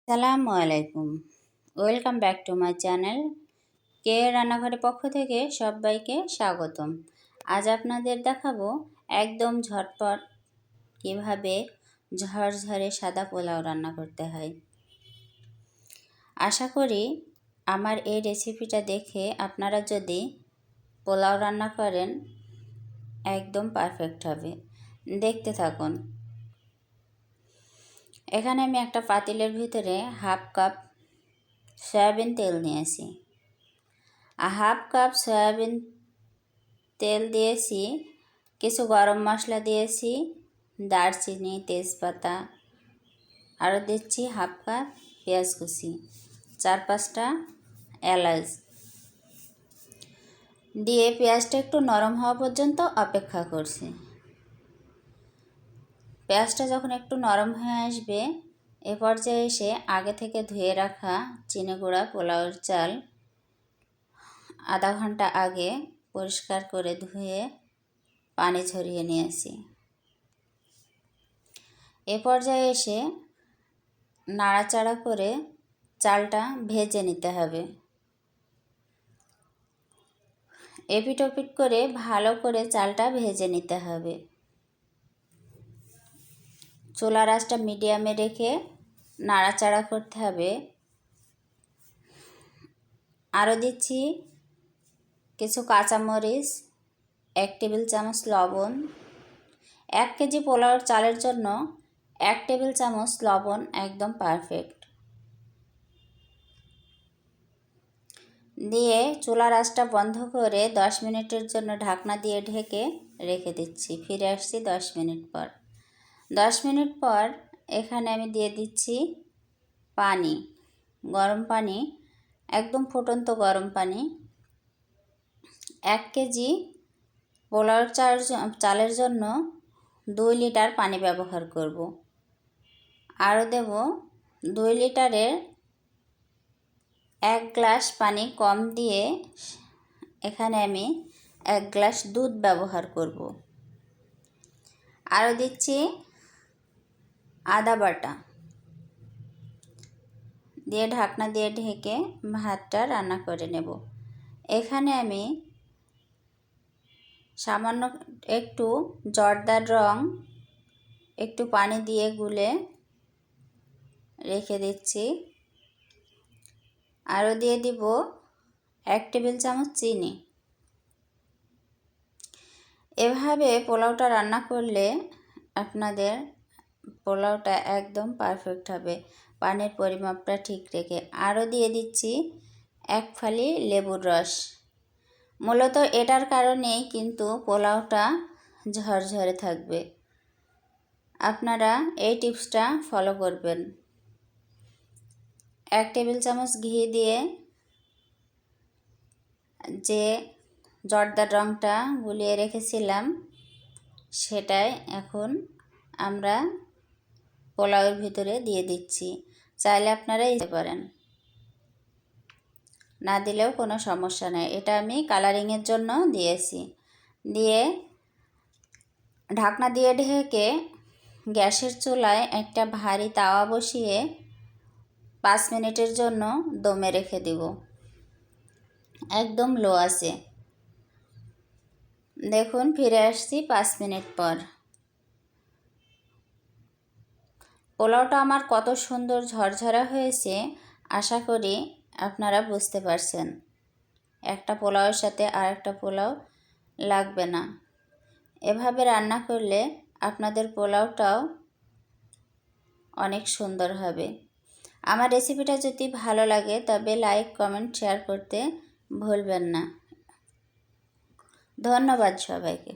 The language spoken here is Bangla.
আসসালামু আলাইকুম। Welcome back to my channel. কে রান্নাঘরের পক্ষ থেকে সবাইকে স্বাগতম। আজ আপনাদের দেখাবো একদম ঝটপট কিভাবে ঝরঝরে সাদা পোলাও রান্না করতে হয়। আশা করি আমার এই রেসিপিটা দেখে আপনারা যদি পোলাও রান্না করেন একদম পারফেক্ট হবে। দেখতে থাকুন। এখানে আমি একটা পাতিলের ভিতরে হাফ কাপ সয়াবিন তেল নিয়েছি। হাফ কাপ সয়াবিন তেল দিয়েছি, কিছু গরম মশলা দিয়েছি, দারচিনি, তেজপাতা, আরও দিচ্ছি হাফ কাপ পেঁয়াজ কুচি, 4-5টা এলাচ দিয়ে পেঁয়াজটা একটু নরম হওয়া পর্যন্ত অপেক্ষা করছি। পেঁয়াজটা যখন একটু নরম হয়ে আসবে এ পর্যায়ে এসে আগে থেকে ধুয়ে রাখা চিনি গুঁড়া পোলাওয়ের চাল আধা ঘন্টা আগে পরিষ্কার করে ধুয়ে পানি ঝরিয়ে নিয়েছি। এ পর্যায়ে এসে নাড়াচাড়া করে চালটা ভেজে নিতে হবে। এপিট ওপিট করে ভালো করে চালটা ভেজে নিতে হবে। চুলার আঁচটা মিডিয়ামে রেখে নাড়াচাড়া করতে হবে। আরও দিচ্ছি কিছু কাঁচামরিচ, 1 টেবিল চামচ লবণ। 1 কেজি পোলাওর চালের জন্য 1 টেবিল চামচ লবণ একদম পারফেক্ট। দিয়ে চুলার আঁচটা বন্ধ করে 10 মিনিটের জন্য ঢাকনা দিয়ে ঢেকে রেখে দিচ্ছি। ফিরে আসছি 10 মিনিট পর। 10 মিনিট পর এখানে আমি দিয়ে দিচ্ছি পানি, গরম পানি, একদম ফুটন্ত গরম পানি। 1 কেজি পোলাওর চালের জন্য 2 লিটার পানি ব্যবহার করব। আরও দেব 2 লিটারের 1 গ্লাস পানি কম দিয়ে এখানে আমি 1 গ্লাস দুধ ব্যবহার করব। আরও দিচ্ছি আদা বাটা, দিয়ে ঢাকনা দিয়ে ঢেকে ভাতটা রান্না করে নেব। এখানে আমি সামান্য একটু জর্দার রং একটু পানি দিয়ে গুলে রেখে দিচ্ছি। আরও দিয়ে দিব 1 টেবিল চামচ চিনি। এভাবে পোলাওটা রান্না করলে আপনাদের পোলাওটা একদম পারফেক্ট হবে, পানির পরিমাপটা ঠিক রেখে। আরও দিয়ে দিচ্ছি 1 ফালি লেবুর রস। মূলত এটার কারণেই কিন্তু পোলাওটা ঝরঝরে থাকবে। আপনারা এই টিপসটা ফলো করবেন। 1 টেবিল চামচ ঘি দিয়ে যে জর্দার রংটা গুলিয়ে রেখেছিলাম সেটাই এখন আমরা পোলাওয়ের ভিতরে দিয়ে দিচ্ছি। চাইলে আপনারা দিতে পারেন, না দিলেও কোনো সমস্যা নেই। এটা আমি কালারিংয়ের জন্য দিয়েছি। দিয়ে ঢাকনা দিয়ে ঢেকে গ্যাসের চুলায় একটা ভারী তাওয়া বসিয়ে 5 মিনিটের জন্য দমে রেখে দেব, একদম লো আছে। দেখুন ফিরে আসছি 5 মিনিট পর। পোলাওটা আমার কত সুন্দর ঝরঝরা হয়েছে আশা করি আপনারা বুঝতে পারছেন। একটা পোলাওয়ের সাথে আর একটা পোলাও লাগবে না। এভাবে রান্না করলে আপনাদের পোলাওটাও অনেক সুন্দর হবে। আমার রেসিপিটা যদি ভালো লাগে তবে লাইক, কমেন্ট, শেয়ার করতে ভুলবেন না। ধন্যবাদ সবাইকে।